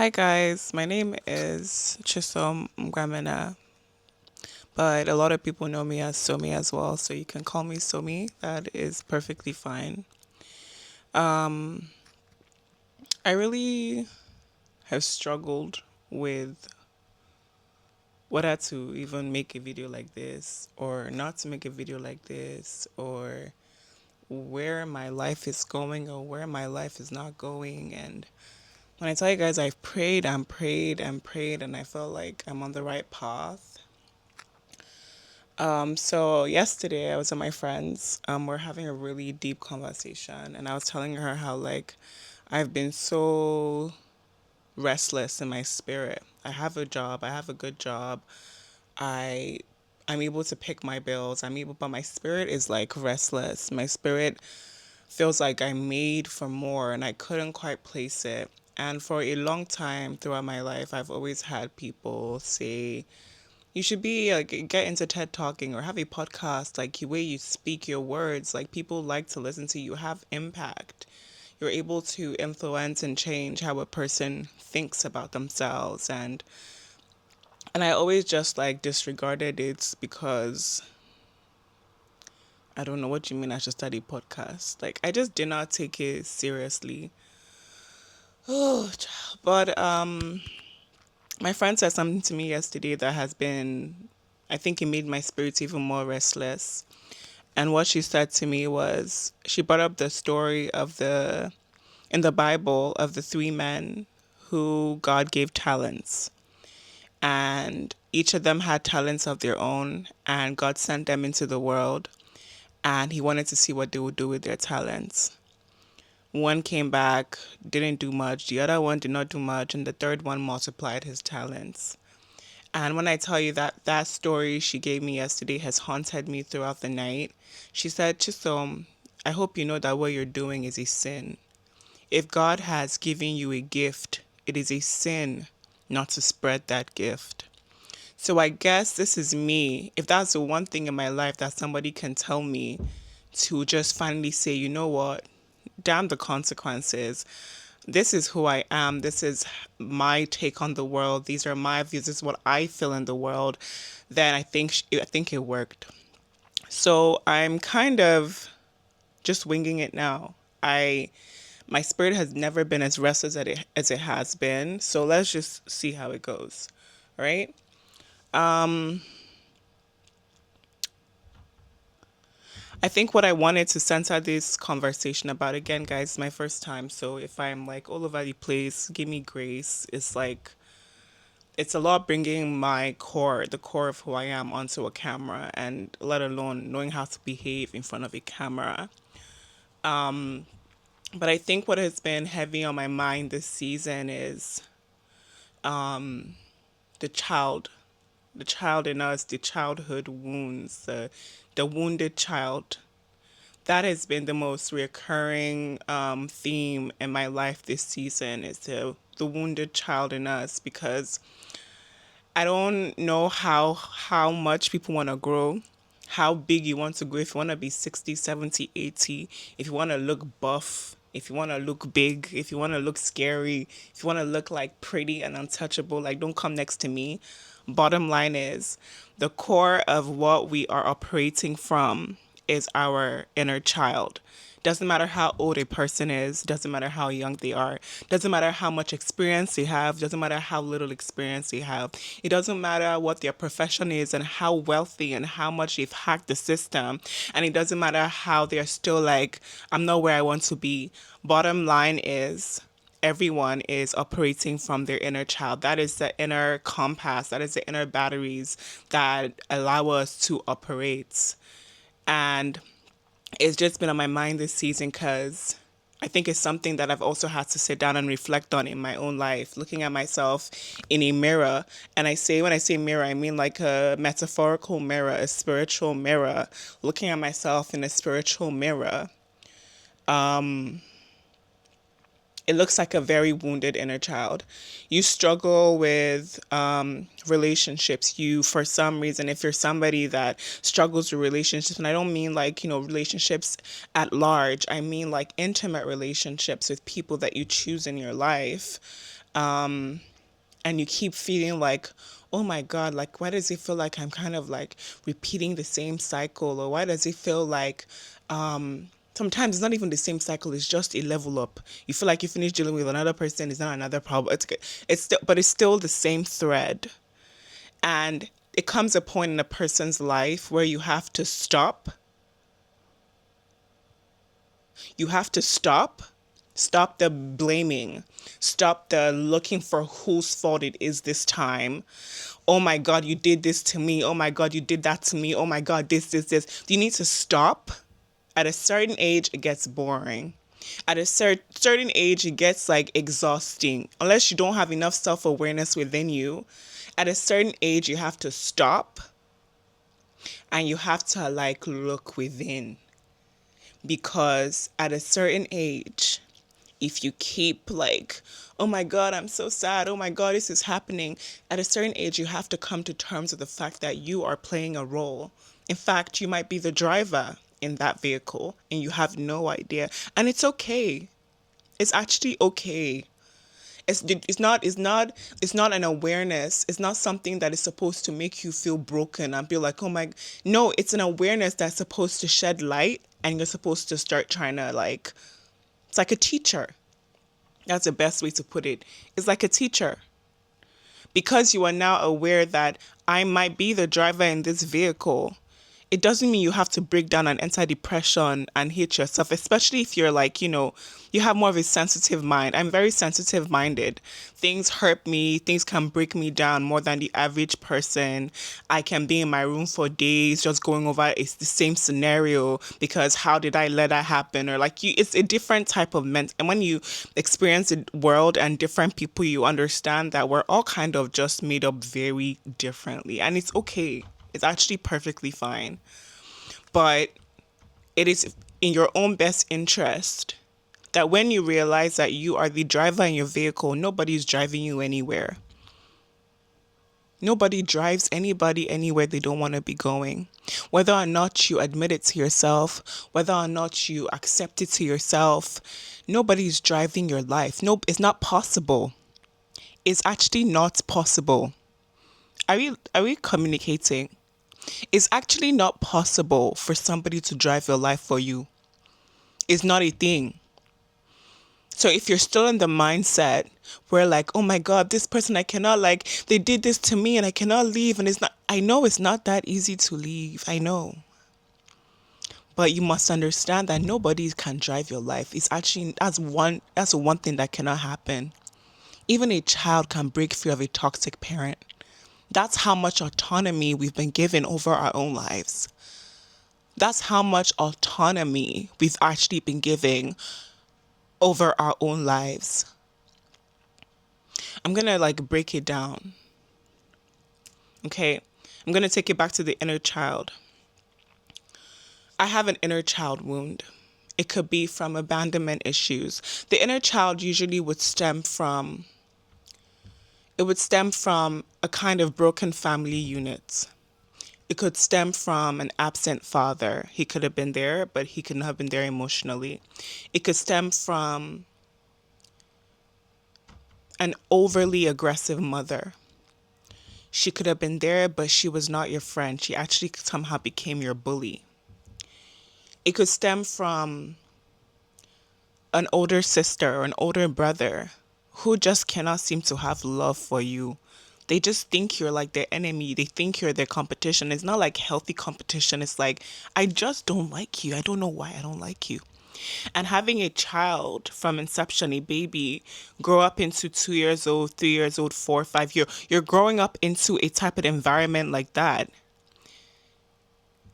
Hi guys, my name is Chisom Mgramena, but a lot of people know me as Somi as well, so you can call me Somi. That is perfectly fine. Um, I really have struggled with whether to even make a video like this or not to make a video like this or where my life is going or where my life is not going. And when I tell you guys I've prayed and prayed and prayed and I felt like I'm on the right path. So yesterday I was with my friends. We're having a really deep conversation, and I was telling her how like I've been so restless in my spirit. I have a job. I have a good job. I I'm able to pick my bills. But my spirit is like restless. My spirit feels like I'm made for more, and I couldn't quite place it. And for a long time throughout my life, I've always had people say you should be like get into TED talking or have a podcast, like the way you speak your words, like people like to listen to you, have impact. You're able to influence and change how a person thinks about themselves and I always just like disregarded it because I don't know what you mean I should study podcast. Like I just did not take it seriously. Oh, but my friend said something to me yesterday that has been I think it made my spirits even more restless. And what she said to me was she brought up the story of the in the Bible of the three men who God gave talents. And each of them had talents of their own, and God sent them into the world, and He wanted to see what they would do with their talents. One came back, didn't do much, the other one did not do much, and the third one multiplied his talents. And when I tell you that story she gave me yesterday has haunted me throughout the night, she said, Chisom, I hope you know that what you're doing is a sin. If God has given you a gift, it is a sin not to spread that gift. So I guess this is me. If that's the one thing in my life that somebody can tell me to just finally say, you know what, damn the consequences. This is who I am. This is my take on the world. These are my views. This is what I feel in the world. Then I think it worked. So I'm kind of just winging it now. I My spirit has never been as restless as it has been. So let's just see how it goes. All right. Um, I think what I wanted to center this conversation about again, guys, is my first time. So if I'm like all over the place, give me grace. It's a lot bringing the core of who I am, onto a camera, and let alone knowing how to behave in front of a camera. But I think what has been heavy on my mind this season is the child, the child in us, the childhood wounds, the wounded child. That has been the most recurring theme in my life this season is the wounded child in us because I don't know how much people want to grow, how big you want to go. If you want to be 60, 70, 80, if you want to look buff, if you want to look big, if you want to look scary, if you want to look like pretty and untouchable, like don't come next to me. Bottom line is the core of what we are operating from is our inner child. Doesn't matter how old a person is, doesn't matter how young they are, doesn't matter how much experience they have, doesn't matter how little experience they have. It doesn't matter what their profession is and how wealthy and how much they've hacked the system. And it doesn't matter how they're still like, I'm not where I want to be. Bottom line is, everyone is operating from their inner child. That is the inner compass, that is the inner batteries that allow us to operate. And it's just been on my mind this season because I think it's something that I've also had to sit down and reflect on in my own life, looking at myself in a mirror. And when I say mirror, I mean like a metaphorical mirror, a spiritual mirror, looking at myself in a spiritual mirror. It looks like a very wounded inner child. You struggle with relationships. For some reason, if you're somebody that struggles with relationships, and I don't mean like, relationships at large, I mean like intimate relationships with people that you choose in your life. and you keep feeling like, oh my God, like, why does it feel like I'm kind of like repeating the same cycle? Or why does it feel like sometimes it's not even the same cycle, it's just a level up. You feel like you finish dealing with another person, it's not another problem. It's good. It's still, but it's still the same thread. And it comes a point in a person's life where you have to stop. You have to stop. Stop the blaming. Stop the looking for whose fault it is this time. Oh my God, you did this to me. Oh my God, you did that to me. Oh my God, this. You need to stop. At a certain age, it gets boring. At a certain age, it gets like exhausting. Unless you don't have enough self-awareness within you. At a certain age, you have to stop and you have to like look within. Because at a certain age, if you keep like, oh my God, I'm so sad. Oh my God, this is happening. At a certain age, you have to come to terms with the fact that you are playing a role. In fact, you might be the driver in that vehicle and you have no idea. And it's okay. It's actually okay. It's not an awareness. It's not something that is supposed to make you feel broken and be like, oh my, no, it's an awareness that's supposed to shed light and you're supposed to start trying to like, it's like a teacher. That's the best way to put it. It's like a teacher. Because you are now aware that I might be the driver in this vehicle, it doesn't mean you have to break down and enter depression and hate yourself, especially if you're like, you have more of a sensitive mind. I'm very sensitive minded. Things hurt me, things can break me down more than the average person. I can be in my room for days just going over it's the same scenario because how did I let that happen? Or like it's a different type of and when you experience the world and different people, you understand that we're all kind of just made up very differently. And it's okay. It's actually perfectly fine. But it is in your own best interest that when you realize that you are the driver in your vehicle, nobody's driving you anywhere. Nobody drives anybody anywhere they don't want to be going. Whether or not you admit it to yourself, whether or not you accept it to yourself, nobody's driving your life. No, it's not possible. It's actually not possible. Are we communicating? It's actually not possible for somebody to drive your life for you. It's not a thing. So if you're still in the mindset where like, oh my God, this person I cannot like, they did this to me and I cannot leave. And I know it's not that easy to leave. I know. But you must understand that nobody can drive your life. It's actually, that's one thing that cannot happen. Even a child can break free of a toxic parent. That's how much autonomy we've been given over our own lives. That's how much autonomy we've actually been giving over our own lives. I'm going to like break it down. Okay. I'm going to take it back to the inner child. I have an inner child wound. It could be from abandonment issues. The inner child usually would stem from a kind of broken family unit. It could stem from an absent father. He could have been there, but he could not have been there emotionally. It could stem from an overly aggressive mother. She could have been there, but she was not your friend. She actually somehow became your bully. It could stem from an older sister or an older brother who just cannot seem to have love for you. They just think you're like their enemy. They think you're their competition. It's not like healthy competition. It's like, I just don't like you. I don't know why I don't like you. And having a child from inception, a baby, grow up into 2 years old, 3 years old, 4, 5 years, you're growing up into a type of environment like that.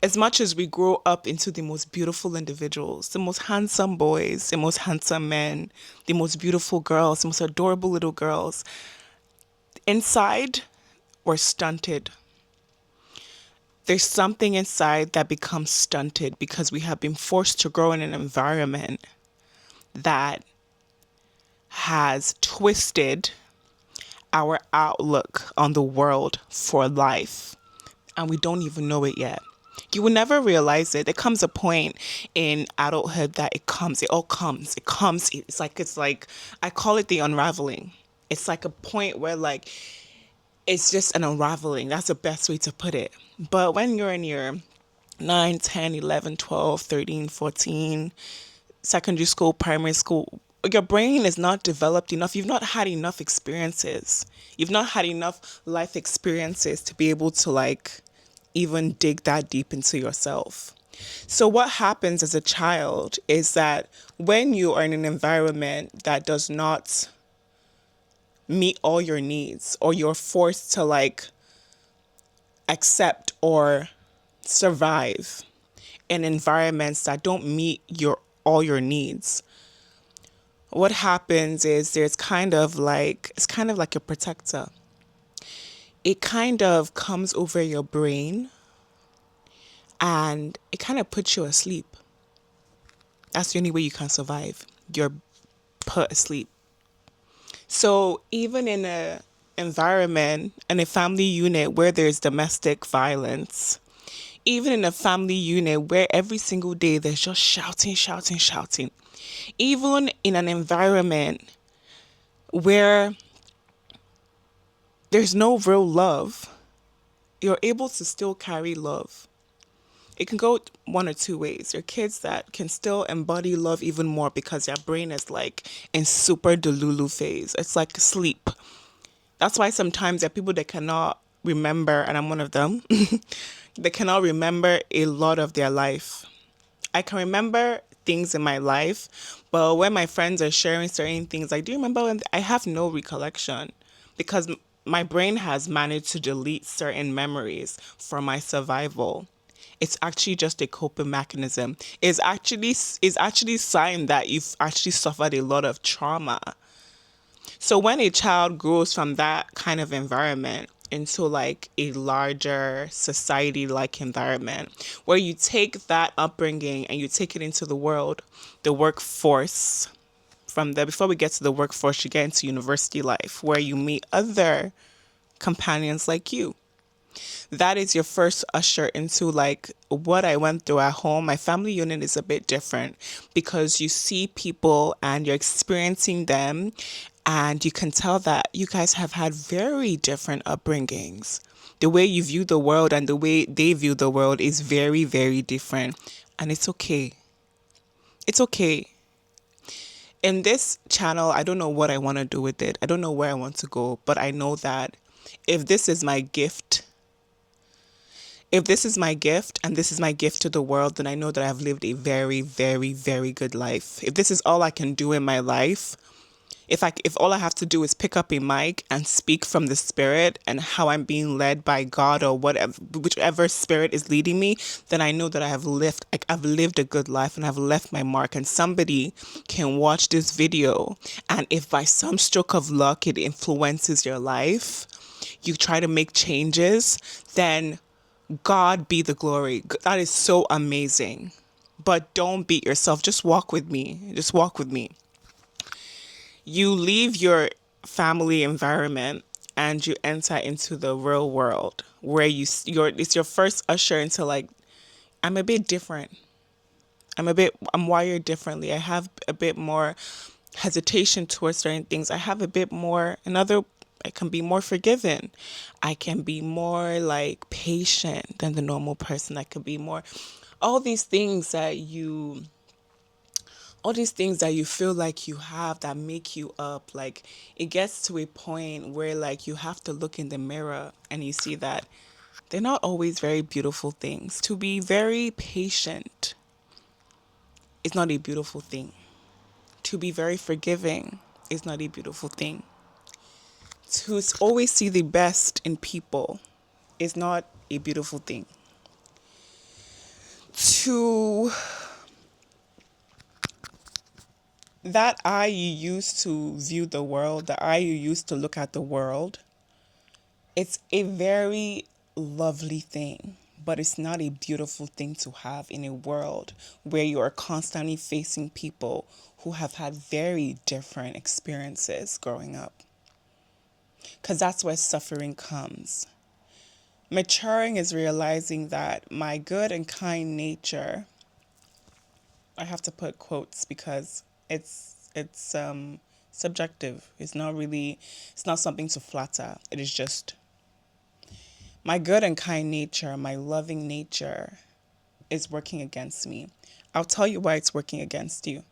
As much as we grow up into the most beautiful individuals, the most handsome boys, the most handsome men, the most beautiful girls, the most adorable little girls, inside, we're stunted. There's something inside that becomes stunted because we have been forced to grow in an environment that has twisted our outlook on the world for life. And we don't even know it yet. You will never realize it. There comes a point in adulthood that it all comes. It's like, I call it the unraveling. It's like a point where like it's just an unraveling. That's the best way to put it. But when you're in your 9, 10, 11, 12, 13, 14, secondary school, primary school, your brain is not developed enough. You've not had enough experiences. You've not had enough life experiences to be able to like even dig that deep into yourself. So what happens as a child is that when you are in an environment that does not meet all your needs, or you're forced to like accept or survive in environments that don't meet your all your needs, what happens is it's kind of like a protector. It kind of comes over your brain and it kind of puts you asleep. That's the only way you can survive. You're put asleep. So even in a environment and a family unit where there's domestic violence, even in a family unit where every single day there's just shouting, shouting, shouting, even in an environment where there's no real love, you're able to still carry love. It can go one or two ways. There are kids that can still embody love even more because their brain is like in super delulu phase. It's like sleep. That's why sometimes there are people that cannot remember, and I'm one of them, they cannot remember a lot of their life. I can remember things in my life, but when my friends are sharing certain things, like, do you remember when I have no recollection because my brain has managed to delete certain memories for my survival. It's actually just a coping mechanism. It's actually sign that you've actually suffered a lot of trauma. So when a child grows from that kind of environment into like a larger society like environment where you take that upbringing and you take it into the world, the workforce, from there, before we get to the workforce, you get into university life where you meet other companions like you. That is your first usher into like what I went through at home. My family unit is a bit different because you see people and you're experiencing them, and you can tell that you guys have had very different upbringings. The way you view the world and the way they view the world is very, very different. And it's okay. It's okay. In this channel, I don't know what I want to do with it. I don't know where I want to go, but I know that if this is my gift, if this is my gift and this is my gift to the world, then I know that I've lived a very, very, very good life. If this is all I can do in my life, if all I have to do is pick up a mic and speak from the spirit and how I'm being led by God or whatever, whichever spirit is leading me, then I know that I've lived a good life and I've left my mark. And somebody can watch this video, and if by some stroke of luck it influences your life, you try to make changes, then God be the glory. That is so amazing. But don't beat yourself. Just walk with me. Just walk with me. You leave your family environment and you enter into the real world where it's your first usher into like, I'm a bit different. I'm wired differently. I have a bit more hesitation towards certain things. I have a bit more I can be more forgiving. I can be more like patient than the normal person. I can be more all these things that you all these things that you feel like you have that make you up. Like it gets to a point where like you have to look in the mirror and you see that they're not always very beautiful things. To be very patient is not a beautiful thing. To be very forgiving is not a beautiful thing. To always see the best in people is not a beautiful thing. To that eye you used to view the world, the eye you used to look at the world, it's a very lovely thing, but it's not a beautiful thing to have in a world where you are constantly facing people who have had very different experiences growing up. Because that's where suffering comes. Maturing is realizing that my good and kind nature, I have to put quotes because it's subjective. It's not something to flatter. It is just my good and kind nature, my loving nature is working against me. I'll tell you why it's working against you.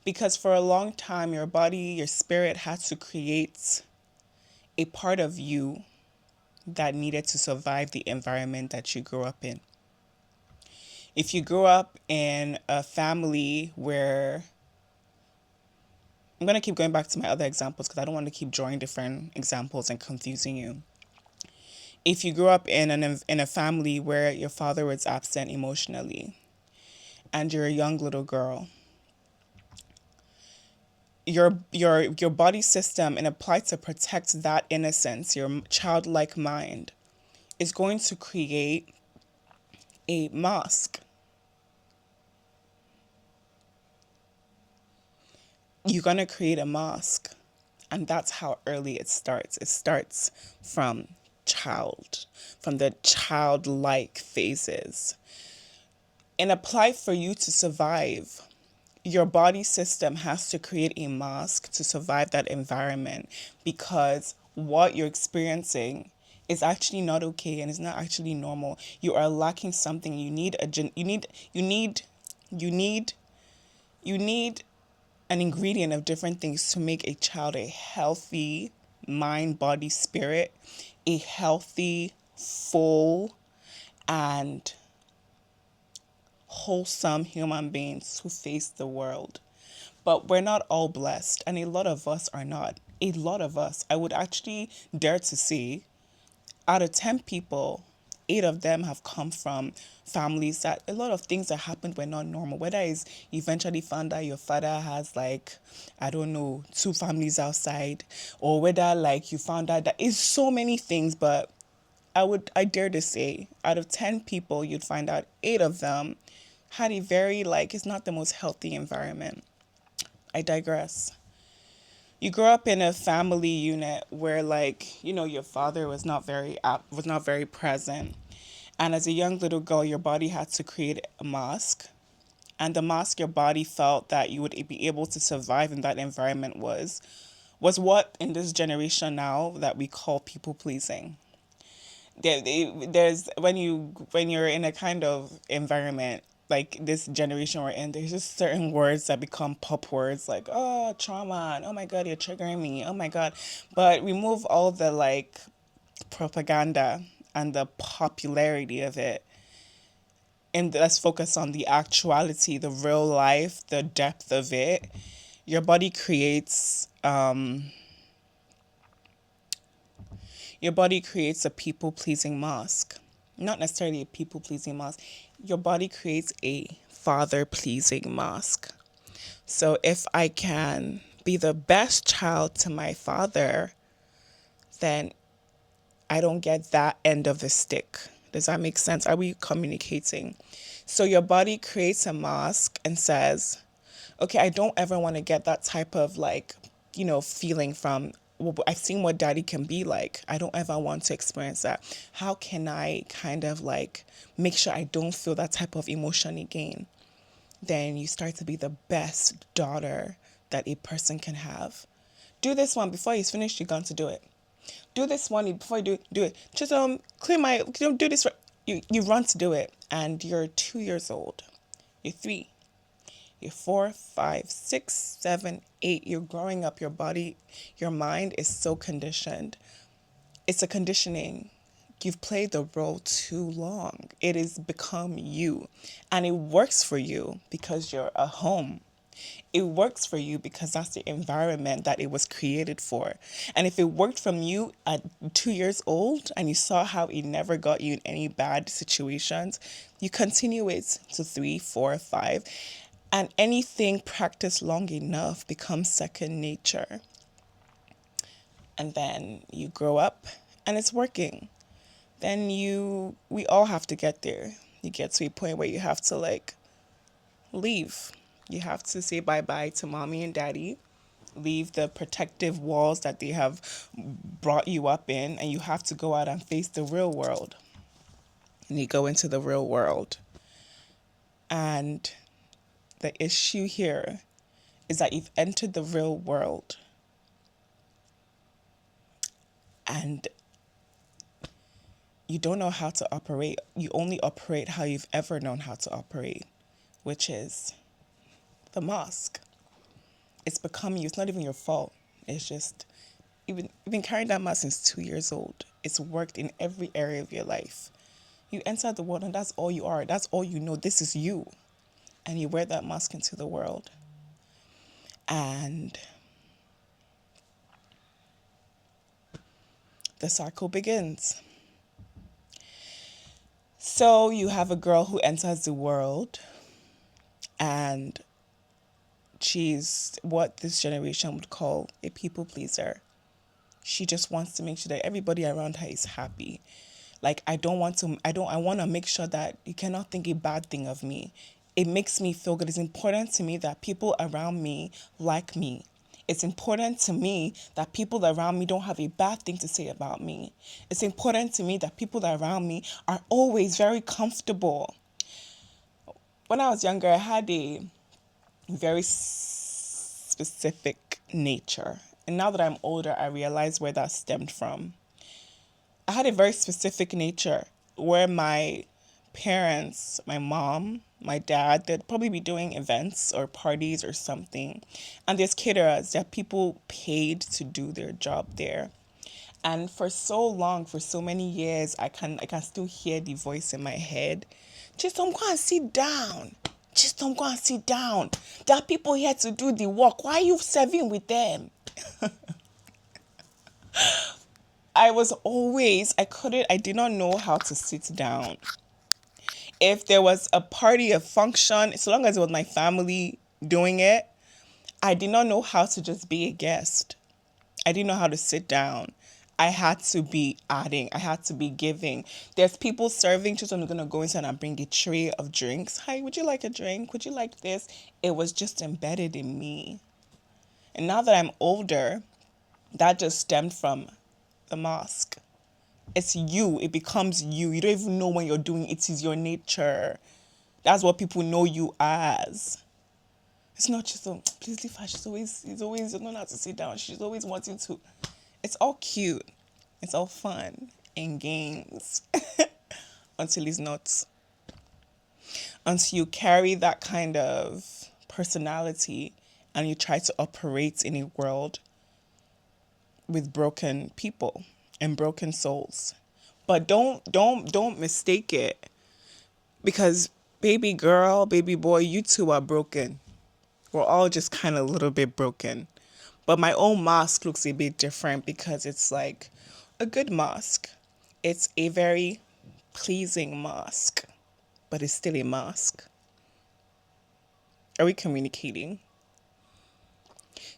Because for a long time, your body, your spirit had to create a part of you that needed to survive the environment that you grew up in. If you grew up in a family where, I'm going to keep going back to my other examples because I don't want to keep drawing different examples and confusing you. If you grew up in a family where your father was absent emotionally and you're a young little girl, your body system, and applied to protect that innocence, your childlike mind, is going to create a mask. You're going to create a mask. And that's how early it starts. It starts from from the childlike phases. And apply for you to survive. Your body system has to create a mask to survive that environment because what you're experiencing is actually not okay and is not actually normal. You are lacking something. You need an ingredient of different things to make a child a healthy mind, body, spirit, a healthy, full, and wholesome human beings who face the world. But we're not all blessed, and a lot of us are not. A lot of us, I would actually dare to say, out of 10 people, 8 of them have come from families that a lot of things that happened were not normal. Whether it's you eventually found out your father has like, I don't know, 2 families outside, or whether like you found out that it's so many things, but I dare to say, out of 10 people, you'd find out 8 of them had a very like, it's not the most healthy environment. I digress. You grow up in a family unit where like, your father was not very present. And as a young little girl, your body had to create a mask. And the mask your body felt that you would be able to survive in that environment was what in this generation now that we call people pleasing. There's when you're in a kind of environment like this generation we're in, there's just certain words that become pop words like, oh, trauma, and oh my God, you're triggering me, oh my God. But remove all the like propaganda and the popularity of it, and let's focus on the actuality, the real life, the depth of it. Your body creates a people pleasing mask. Not necessarily a people pleasing mask. Your body creates a father pleasing mask. So if I can be the best child to my father, then I don't get that end of the stick. Does that make sense? Are we communicating? So your body creates a mask and says, okay, I don't ever want to get that type of like, feeling from, well, I've seen what daddy can be like. I don't ever want to experience that. How can I kind of like make sure I don't feel that type of emotion again? Then you start to be the best daughter that a person can have. Do this one before he's finished, you're going to do it. Do this one before you do it. Just clear my, do this. You run to do it, and you're 2 years old. You're 3. You're 4, 5, 6, 7, 8. You're growing up. Your body, your mind is so conditioned. It's a conditioning. You've played the role too long. It has become you. And it works for you because you're a home. It works for you because that's the environment that it was created for. And if it worked from you at 2 years old and you saw how it never got you in any bad situations, you continue it to 3, 4, 5. And anything practiced long enough becomes second nature. And then you grow up and it's working. Then we all have to get there. You get to a point where you have to like leave. You have to say bye-bye to mommy and daddy. Leave the protective walls that they have brought you up in, and you have to go out and face the real world. And you go into the real world. And the issue here is that you've entered the real world And you don't know how to operate. You only operate how you've ever known how to operate, which is the mask. It's become you. It's not even your fault. It's just you've been carrying that mask since 2 years old. It's worked in every area of your life. You enter the world and that's all you are. That's all you know. This is you. And you wear that mask into the world. And the cycle begins. So you have a girl who enters the world and she's what this generation would call a people pleaser. She just wants to make sure that everybody around her is happy. Like I want to make sure that you cannot think a bad thing of me. It makes me feel good. It's important to me that people around me like me. It's important to me that people around me don't have a bad thing to say about me. It's important to me that people around me are always very comfortable. When I was younger, I had a very specific nature. And now that I'm older, I realize where that stemmed from. I had a very specific nature where my parents, my mom, my dad, they'd probably be doing events or parties or something. And there's caterers that people paid to do their job there. And for so long, for so many years, I can still hear the voice in my head. Just don't go and sit down. Just don't go and sit down. There are people here to do the work. Why are you serving with them? I did not know how to sit down. If there was a party, a function, so long as it was my family doing it, I did not know how to just be a guest. I didn't know how to sit down. I had to be adding. I had to be giving. There's people serving. Just I'm gonna go inside and bring a tray of drinks. Hi, would you like a drink? Would you like this? It was just embedded in me. And now that I'm older, that just stemmed from the mask. It's you. It becomes you. You don't even know when you're doing it. It is your nature. That's what people know you as. It's not just please leave her. She's always you don't know how to sit down. She's always wanting to. It's all cute. It's all fun and games until it's not. Until you carry that kind of personality and you try to operate in a world with broken people and broken souls. But don't mistake it, because baby girl, baby boy, you two are broken. We're all just kind of a little bit broken. But my own mask looks a bit different because it's like a good mask. It's a very pleasing mask, but it's still a mask. Are we communicating?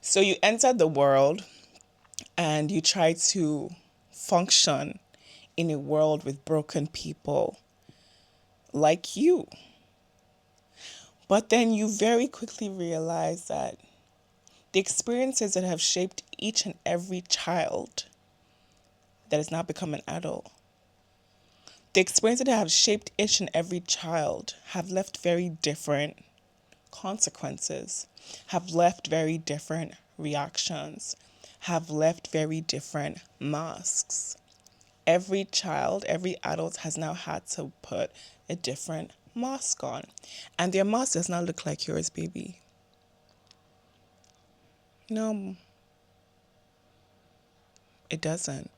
So you enter the world and you try to function in a world with broken people like you. But then you very quickly realize that the experiences that have shaped each and every child that has now become an adult, the experiences that have shaped each and every child have left very different consequences, have left very different reactions, have left very different masks. Every child, every adult has now had to put a different mask on. And their mask does not look like yours, baby. No, it doesn't.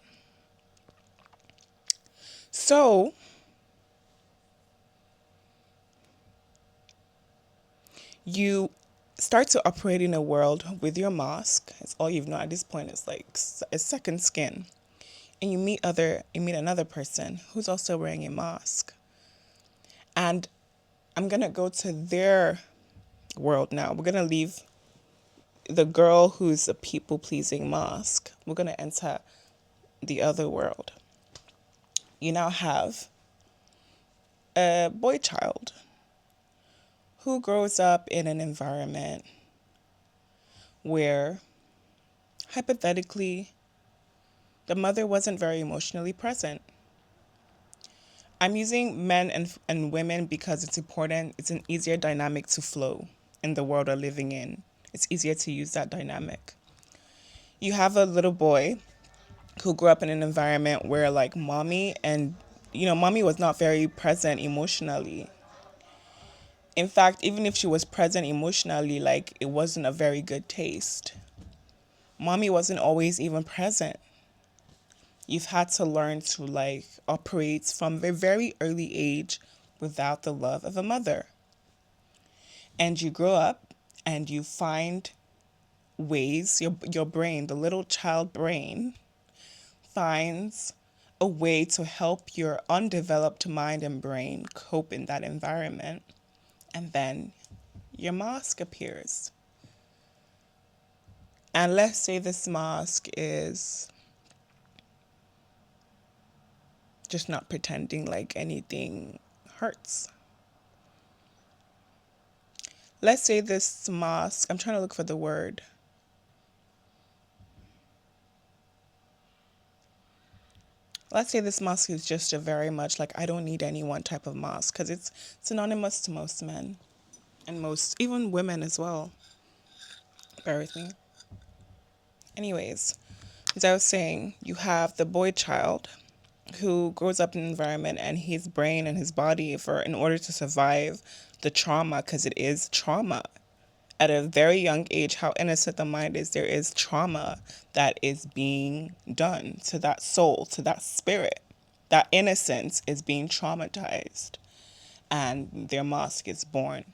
So, you start to operate in a world with your mask. It's all you've known at this point. It's like a second skin. And you meet another person who's also wearing a mask. And I'm going to go to their world now. We're going to leave the girl who's a people-pleasing mask. We're going to enter the other world. You now have a boy child who grows up in an environment where, hypothetically, the mother wasn't very emotionally present. I'm using men and women because it's important. It's an easier dynamic to flow in the world we're living in. It's easier to use that dynamic. You have a little boy who grew up in an environment where like mommy and mommy was not very present emotionally. In fact, even if she was present emotionally, like it wasn't a very good taste. Mommy wasn't always even present. You've had to learn to like operate from a very early age without the love of a mother. And you grow up and you find ways, your brain, the little child brain, finds a way to help your undeveloped mind and brain cope in that environment. And then your mask appears. And let's say this mask is just not pretending like anything hurts. Let's say this mask, I'm trying to look for the word. Let's say this mask is just a very much like I don't need any one type of mask because it's synonymous to most men and most, even women as well. Bear with me. Anyways, as I was saying, you have the boy child who grows up in an environment and his brain and his body in order to survive the trauma, because it is trauma. At a very young age, how innocent the mind is, there is trauma that is being done to that soul, to that spirit. That innocence is being traumatized, and their mask is born.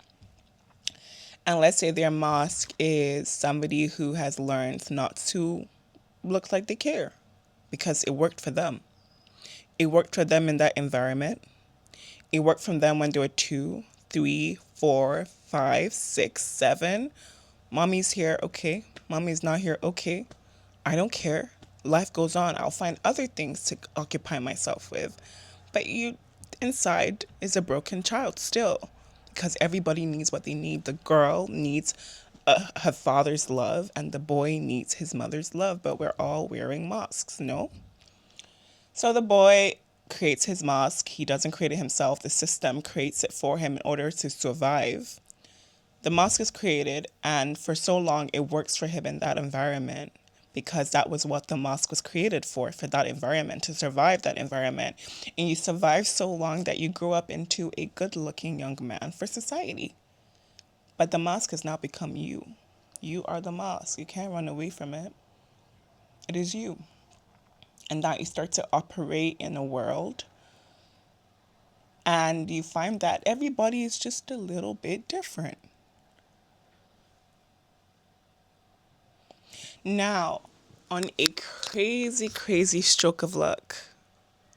And let's say their mask is somebody who has learned not to look like they care because it worked for them. It worked for them in that environment. It worked for them when they were 2, 3, 4, 5, 6, 7. Mommy's here, okay. Mommy's not here, okay. I don't care. Life goes on. I'll find other things to occupy myself with. But you, inside, is a broken child still. Because everybody needs what they need. The girl needs her father's love, and the boy needs his mother's love. But we're all wearing masks, no? So the boy creates his mask. He doesn't create it himself. The system creates it for him in order to survive. The mask is created, and for so long it works for him in that environment because that was what the mask was created for that environment, to survive that environment. And you survive so long that you grow up into a good-looking young man for society. But the mask has now become you. You are the mask. You can't run away from it. It is you. And now you start to operate in a world and you find that everybody is just a little bit different. Now, on a crazy, crazy stroke of luck,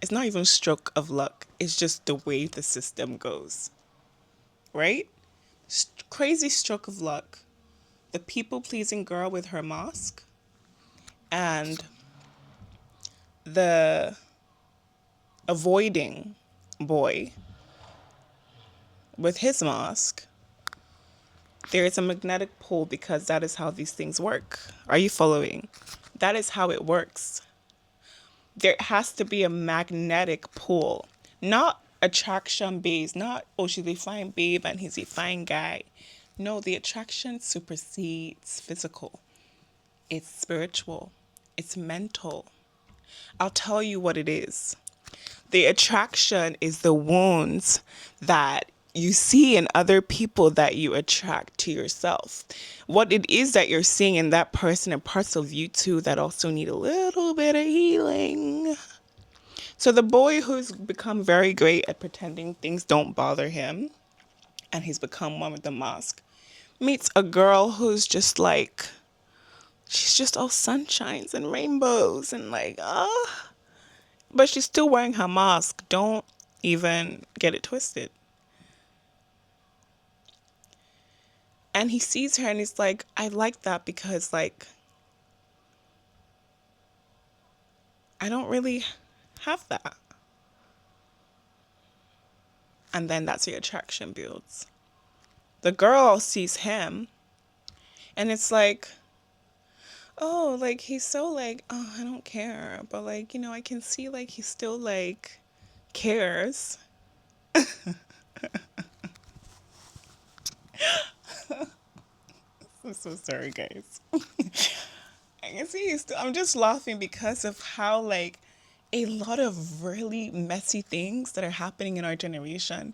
it's not even stroke of luck, it's just the way the system goes, right? Crazy stroke of luck. The people pleasing girl with her mask and the avoiding boy with his mask, there is a magnetic pull because that is how these things work. Are you following? That is how it works. There has to be a magnetic pull, not attraction based, not, oh, she's a fine babe and he's a fine guy. No, the attraction supersedes physical. It's spiritual. It's mental. I'll tell you what it is. The attraction is the wounds that you see in other people that you attract to yourself. What it is that you're seeing in that person and parts of you too that also need a little bit of healing. So the boy who's become very great at pretending things don't bother him, and he's become one with the mask, meets a girl who's just like, she's just all sunshines and rainbows and like, but she's still wearing her mask. Don't even get it twisted. And he sees her and he's like, I like that because like, I don't really have that. And then that's where attraction builds. The girl sees him and it's like, oh, like he's so like, oh, I don't care. But like, I can see like he still like cares. I'm so sorry, guys. I can see you still. I'm just laughing because of how, like, a lot of really messy things that are happening in our generation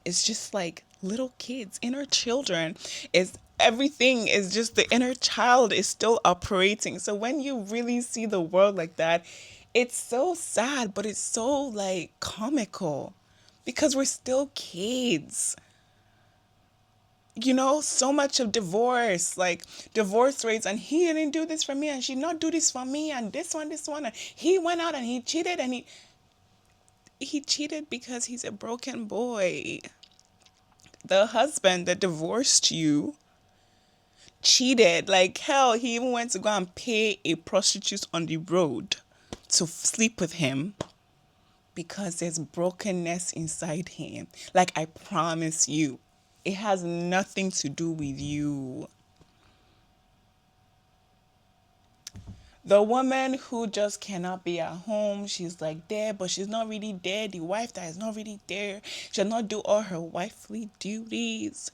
is just like little kids, inner children. Is everything is just the inner child is still operating. So when you really see the world like that, it's so sad, but it's so like comical because we're still kids. So much of divorce, like divorce rates, and he didn't do this for me, and she not do this for me, and this one, and he went out and he cheated, and he cheated because he's a broken boy. The husband that divorced you cheated. Like hell, he even went to go and pay a prostitute on the road to sleep with him because there's brokenness inside him. Like I promise you, it has nothing to do with you. The woman who just cannot be at home, she's like there, but she's not really there. The wife that is not really there, she'll not do all her wifely duties.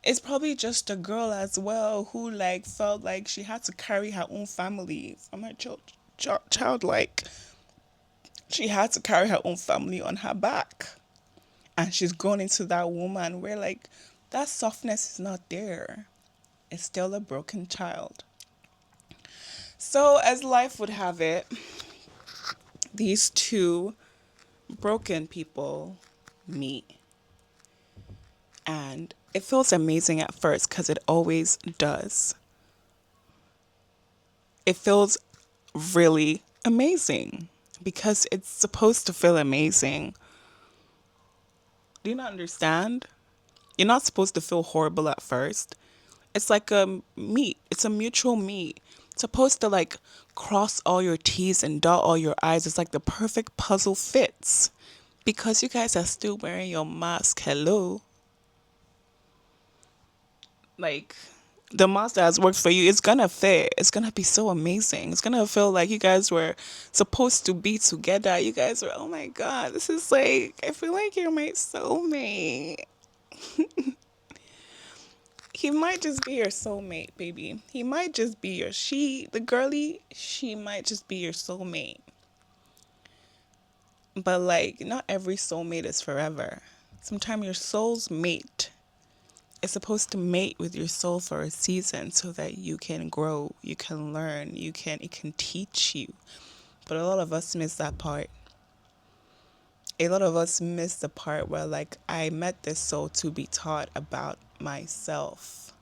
It's probably just a girl as well who like felt like she had to carry her own family from her child. Like she had to carry her own family on her back, and she's grown into that woman where like that softness is not there. It's still a broken child. So as life would have it, these two broken people meet, and it feels amazing at first because it always does. It feels really amazing because it's supposed to feel amazing. Do you not understand? You're not supposed to feel horrible at first. It's like a meet. It's a mutual meet. It's supposed to like cross all your T's and dot all your I's. It's like the perfect puzzle fits. Because you guys are still wearing your mask. Hello. Like the mask that has worked for you, it's gonna fit. It's gonna be so amazing. It's gonna feel like you guys were supposed to be together. You guys were, oh my god, this is like, I feel like you're my soulmate. He might just be your soulmate, baby. He might just be the girly, she might just be your soulmate. But like, not every soulmate is forever. Sometimes your soul's mate is supposed to mate with your soul for a season so that you can grow, you can learn, it can teach you. But a lot of us miss that part. A lot of us miss the part where like I met this soul to be taught about myself.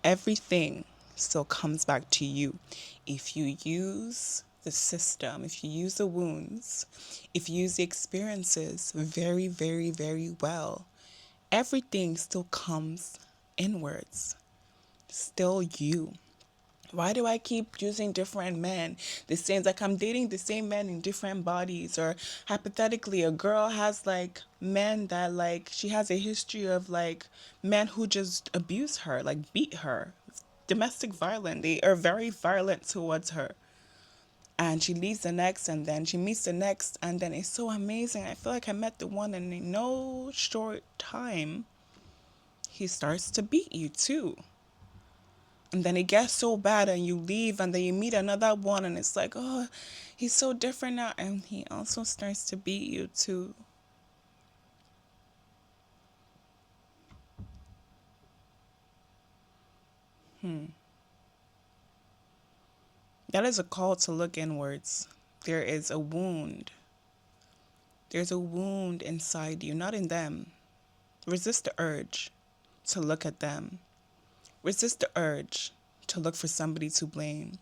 Everything still comes back to you if you use the system, if you use the wounds, if you use the experiences very, very, very well. Everything still comes inwards. Still you. Why do I keep using different men? The same, like I'm dating the same men in different bodies. Or hypothetically, a girl has like men that like she has a history of like men who just abuse her, like beat her, domestic violence. They are very violent towards her. And she leaves the next, and then she meets the next, and then it's so amazing. I feel like I met the one, and in no short time, he starts to beat you too. And then it gets so bad and you leave and then you meet another one and it's like, oh, he's so different now. And he also starts to beat you too. That is a call to look inwards. There is a wound. There's a wound inside you, not in them. Resist the urge to look at them. Resist the urge to look for somebody to blame.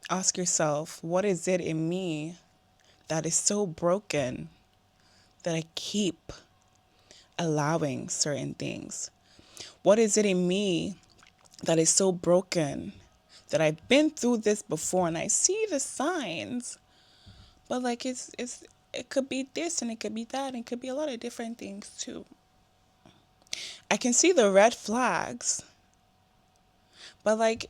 Ask yourself, what is it in me that is so broken that I keep allowing certain things? What is it in me that is so broken that I've been through this before and I see the signs, but like it could be this and it could be that and it could be a lot of different things too. I can see the red flags, but like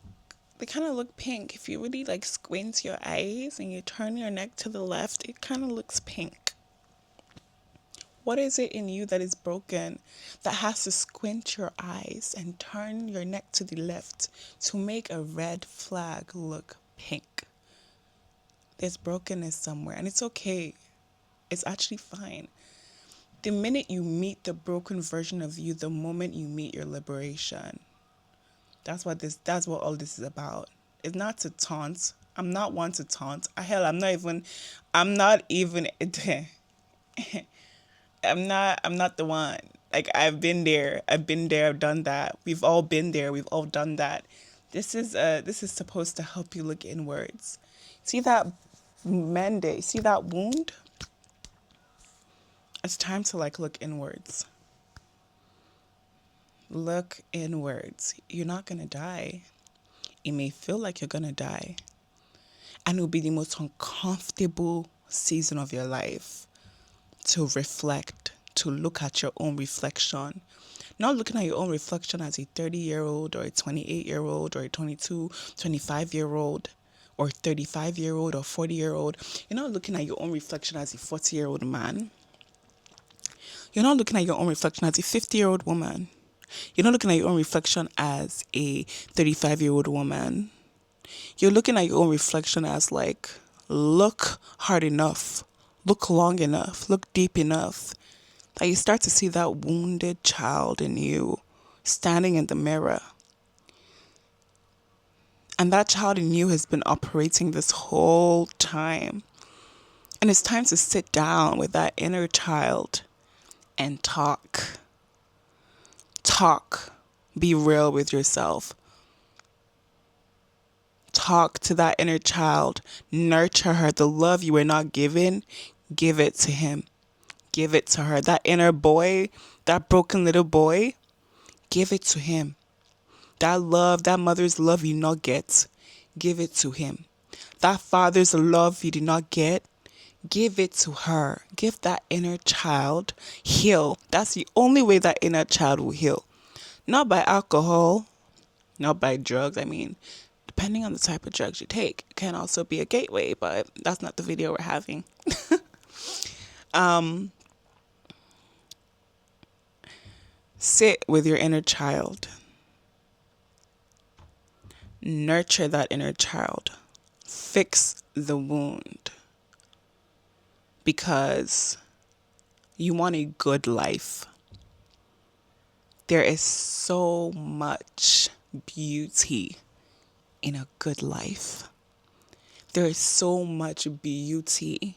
they kind of look pink. If you really like squint your eyes and you turn your neck to the left, it kind of looks pink. What is it in you that is broken, that has to squint your eyes and turn your neck to the left to make a red flag look pink? There's brokenness somewhere, and it's okay. It's actually fine. The minute you meet the broken version of you, the moment you meet your liberation. That's what all this is about. It's not to taunt. I'm not one to taunt. Hell, I'm not even I'm not the one. Like, I've been there. I've done that. We've all been there. We've all done that. This is supposed to help you look inwards. See that mandate, see that wound? It's time to like look inwards. Look inwards. You're not gonna die. It may feel like you're gonna die. And it'll be the most uncomfortable season of your life to reflect, to look at your own reflection. Not looking at your own reflection as a 30-year-old or a 28-year-old or a 22, 25-year-old or 35-year-old or 40-year-old. You're not looking at your own reflection as a 40-year-old man. You're not looking at your own reflection as a 50-year-old woman. You're not looking at your own reflection as a 35-year-old woman. You're looking at your own reflection as like, look hard enough, look long enough, look deep enough, that you start to see that wounded child in you standing in the mirror. And that child in you has been operating this whole time. And it's time to sit down with that inner child and talk. Talk. Be real with yourself. Talk to that inner child. Nurture her. The love you were not given, give it to him. Give it to her. That inner boy, that broken little boy, give it to him. That love, that mother's love you not get, give it to him. That father's love you did not get, give it to her. Give that inner child heal. That's the only way that inner child will heal. Not by alcohol, not by drugs. I mean, depending on the type of drugs you take, it can also be a gateway, but that's not the video we're having. Sit with your inner child. Nurture that inner child. Fix the wound. Because you want a good life. There is so much beauty in a good life. There is so much beauty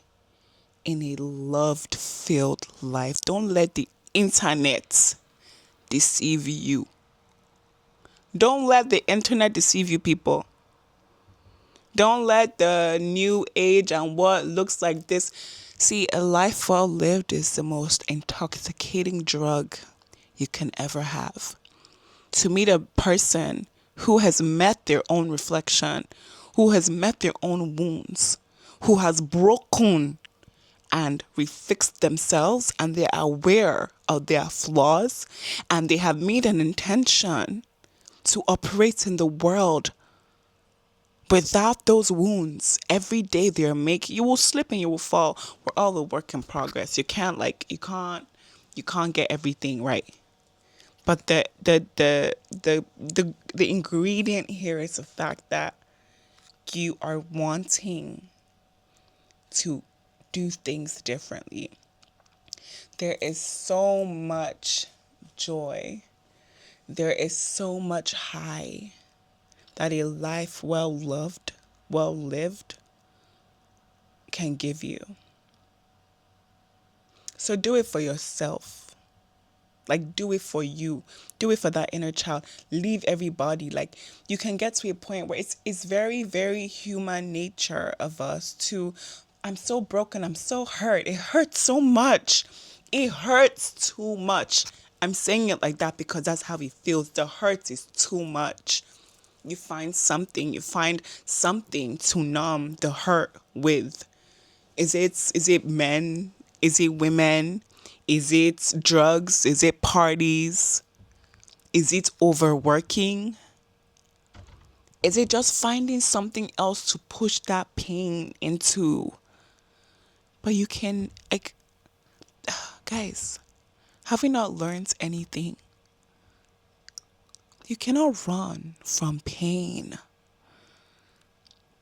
in a love-filled life. Don't let the internet deceive you. Don't let the internet deceive you, people. Don't let the new age and what looks like this. See, a life well lived is the most intoxicating drug you can ever have. To meet a person who has met their own reflection, who has met their own wounds, who has broken and refixed themselves, and they're aware of their flaws, and they have made an intention to operate in the world without those wounds. Every day they're making, you will slip and you will fall. We're all a work in progress. You can't get everything right. But the ingredient here is the fact that you are wanting to do things differently. There is so much joy. There is so much high that a life well loved, well lived can give you. So do it for yourself. Like, do it for you. Do it for that inner child. Leave everybody. Like, you can get to a point where it's very, very human nature of us to, I'm so broken, I'm so hurt. It hurts so much. It hurts too much. I'm saying it like that because that's how it feels. The hurt is too much. You find something to numb the hurt with. Is it men? Is it women? Is it drugs? Is it parties? Is it overworking? Is it just finding something else to push that pain into? But you can, like, Guys, have we not learned anything? You cannot run from pain.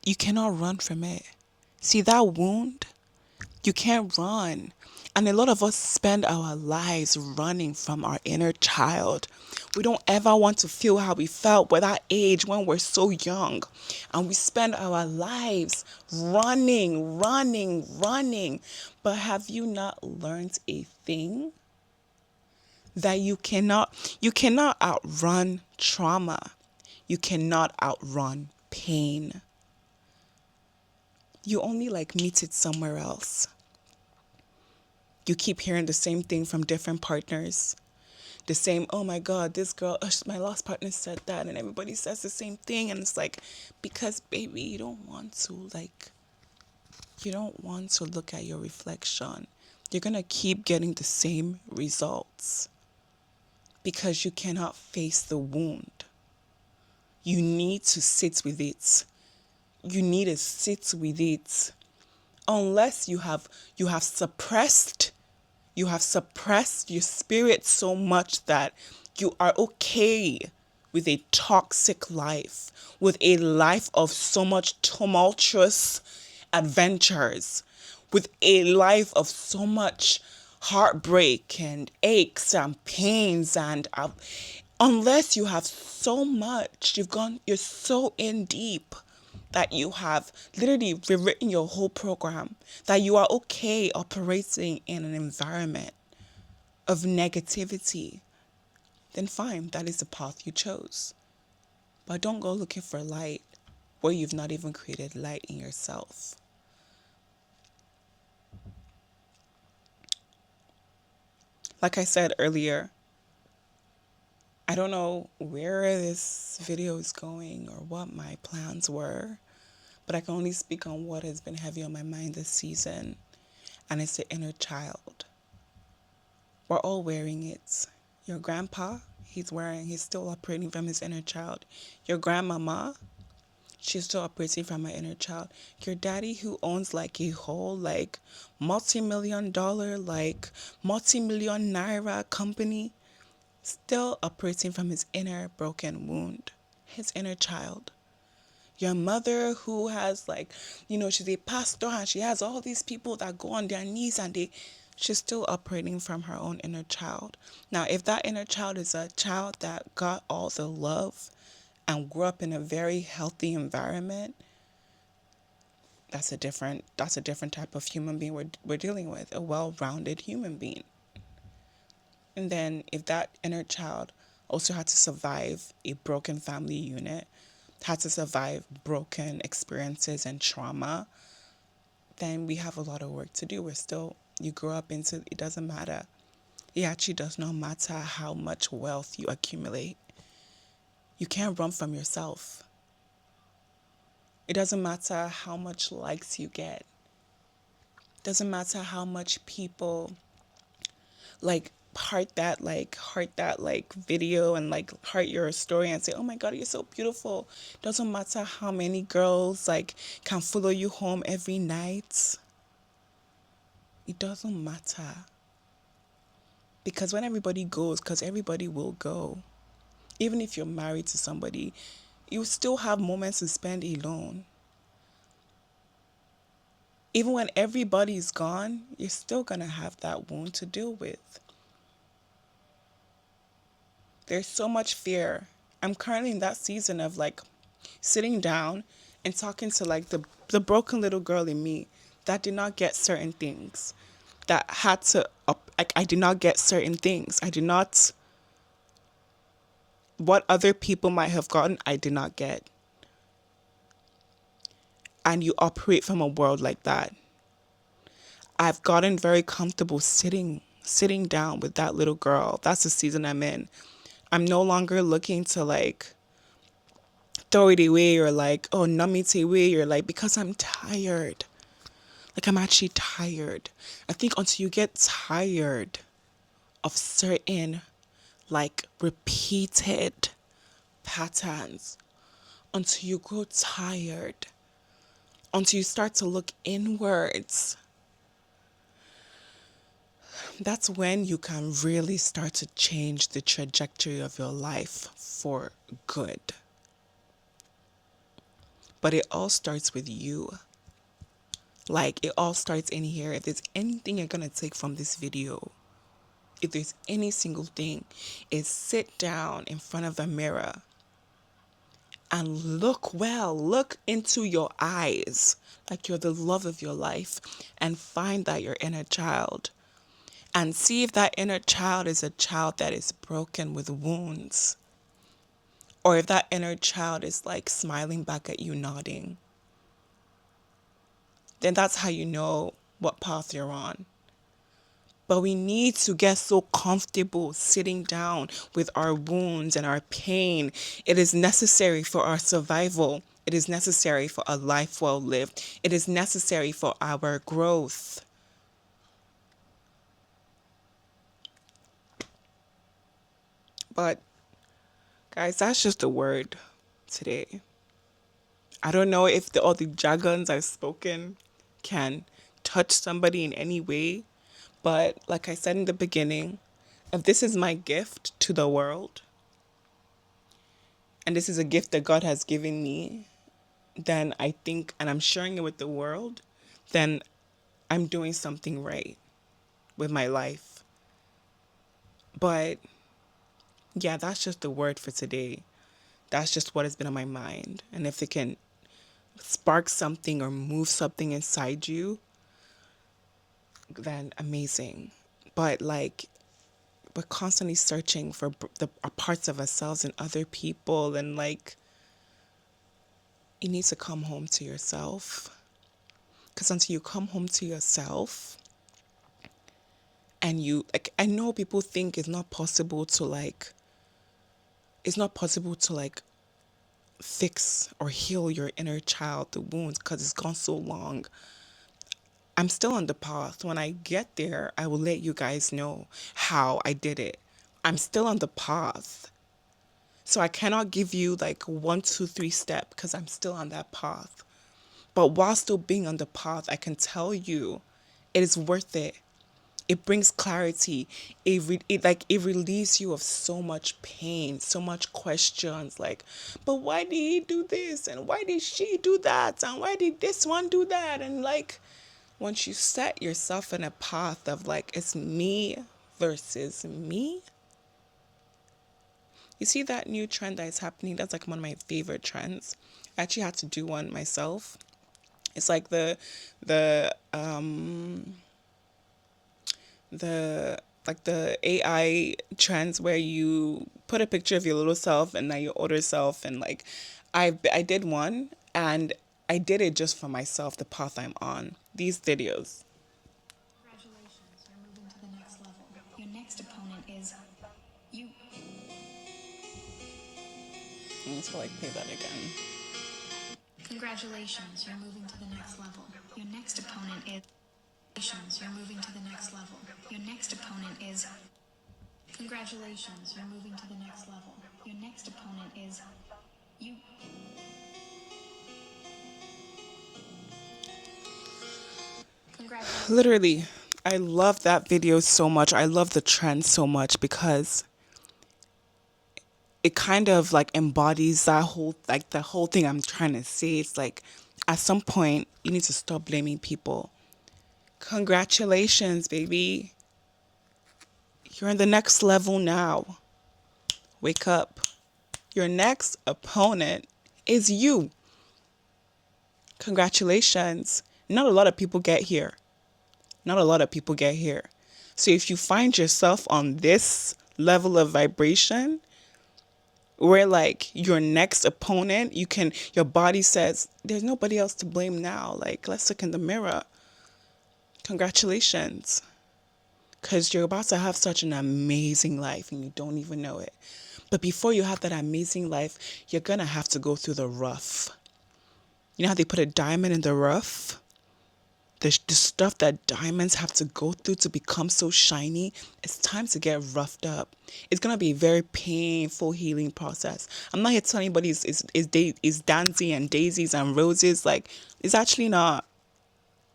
You cannot run from it. See that wound? You can't run. And a lot of us spend our lives running from our inner child. We don't ever want to feel how we felt at that age when we're so young. And we spend our lives running, running, running. But have you not learned a thing? That you cannot outrun trauma. You cannot outrun pain. You only meet it somewhere else. You keep hearing the same thing from different partners. The same, oh my God, this girl, my last partner said that, and everybody says the same thing. And it's because baby, you don't want to look at your reflection. You're going to keep getting the same results because you cannot face the wound. You need to sit with it. You need to sit with it. Unless you have suppressed your spirit so much that you are okay with a toxic life, with a life of so much tumultuous adventures, with a life of so much heartbreak and aches and pains and unless you have so much, you're so in deep that you have literally rewritten your whole program, that you are okay operating in an environment of negativity, then fine, that is the path you chose. But don't go looking for light where you've not even created light in yourself. Like I said earlier, I don't know where this video is going or what my plans were, but I can only speak on what has been heavy on my mind this season, and it's the inner child. We're all wearing it. Your grandpa, he's still operating from his inner child. Your grandmama, she's still operating from her inner child. Your daddy who owns a whole multi-million dollar, multi-million naira company, still operating from his inner broken wound, his inner child. Your mother who has she's a pastor and she has all these people that go on their knees and she's still operating from her own inner child. Now, if that inner child is a child that got all the love and grew up in a very healthy environment, that's a different type of human being we're dealing with, a well-rounded human being. And then if that inner child also had to survive a broken family unit, had to survive broken experiences and trauma, then we have a lot of work to do. You grow up into, it doesn't matter. It actually does not matter how much wealth you accumulate. You can't run from yourself. It doesn't matter how much likes you get. It doesn't matter how much people heart that video and heart your story and say, oh my God, you're so beautiful. Doesn't matter how many girls can follow you home every night. It doesn't matter. Because when everybody goes, because everybody will go, even if you're married to somebody, you still have moments to spend alone. Even when everybody's gone, you're still going to have that wound to deal with. There's so much fear. I'm currently in that season of sitting down and talking to the broken little girl in me that did not get certain things, that had to I did not get certain things. I did not, what other people might have gotten, I did not get. And you operate from a world like that. I've gotten very comfortable sitting down with that little girl. That's the season I'm in. I'm no longer looking to throw it away or numb it away or because I'm tired. I'm actually tired. I think until you get tired of certain repeated patterns, until you grow tired, until you start to look inwards, that's when you can really start to change the trajectory of your life for good. But it all starts with you. Like, it all starts in here. If there's anything you're going to take from this video, if there's any single thing, is sit down in front of a mirror and look into your eyes like you're the love of your life, and find that your inner child, and see if that inner child is a child that is broken with wounds, or if that inner child is like smiling back at you, nodding. Then that's how you know what path you're on. But we need to get so comfortable sitting down with our wounds and our pain. It is necessary for our survival. It is necessary for a life well lived. It is necessary for our growth. But guys, that's just a word today. I don't know if all the jargons I've spoken can touch somebody in any way. But like I said in the beginning, if this is my gift to the world, and this is a gift that God has given me, then I think, and I'm sharing it with the world, then I'm doing something right with my life. But yeah, that's just the word for today. That's just what has been on my mind. And if it can spark something or move something inside you, then amazing. But like, we're constantly searching for the parts of ourselves and other people, and like, you need to come home to yourself. Because until you come home to yourself, and you, like, I know people think it's not possible to like fix or heal your inner child, the wounds, because it's gone so long. I'm still on the path. When I get there, I will let you guys know how I did it. I'm still on the path. So I cannot give you like 1, 2, 3 step, because I'm still on that path. But while still being on the path, I can tell you it is worth it. It brings clarity. It relieves you of so much pain, so much questions. Like, but why did he do this? And why did she do that? And why did this one do that? And like, once you set yourself in a path of like, it's me versus me. You see that new trend that is happening? That's like one of my favorite trends. I actually had to do one myself. It's like the AI trends where you put a picture of your little self and now your older self, and like, I did one, and I did it just for myself, the path I'm on. These videos. Congratulations, you're moving to the next level. Your next opponent is you. Let's like play that again. Congratulations, you're moving to the next level. Your next opponent is. Congratulations, you're moving to the next level. Your next opponent is. Congratulations, you're moving to the next level. Your next opponent is you. Congratulations. Literally, I love that video so much. I love the trend so much because it kind of like embodies that whole, like the whole thing I'm trying to say. It's like, at some point you need to stop blaming people. Congratulations, baby. You're in the next level now. Wake up. Your next opponent is you. Congratulations. Not a lot of people get here. Not a lot of people get here. So if you find yourself on this level of vibration, where like your next opponent, your body says, there's nobody else to blame now. Like, let's look in the mirror. Congratulations. Because you're about to have such an amazing life and you don't even know it. But before you have that amazing life, you're going to have to go through the rough. You know how they put a diamond in the rough? The stuff that diamonds have to go through to become so shiny, it's time to get roughed up. It's going to be a very painful healing process. I'm not here to tell anybody it's dancing and daisies and roses. Like, it's actually not.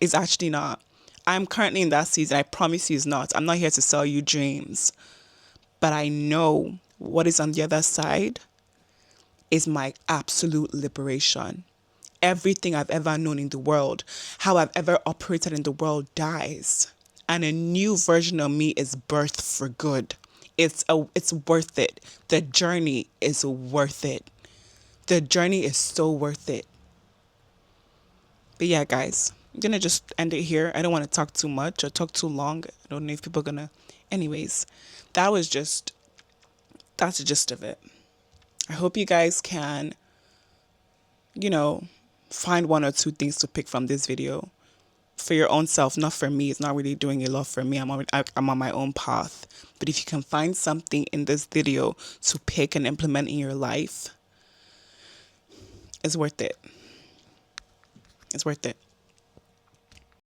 It's actually not. I'm currently in that season. I promise you it's not. I'm not here to sell you dreams. But I know what is on the other side is my absolute liberation. Everything I've ever known in the world, how I've ever operated in the world dies. And a new version of me is birthed for good. It's worth it. The journey is worth it. The journey is so worth it. But yeah, guys, I'm gonna just end it here. I don't want to talk too much or talk too long. I don't know if people are gonna. Anyways, that was just that's the gist of it. I hope you guys can, you know, find one or two things to pick from this video for your own self, not for me. It's not really doing a lot for me. I'm on my own path. But if you can find something in this video to pick and implement in your life, it's worth it. It's worth it.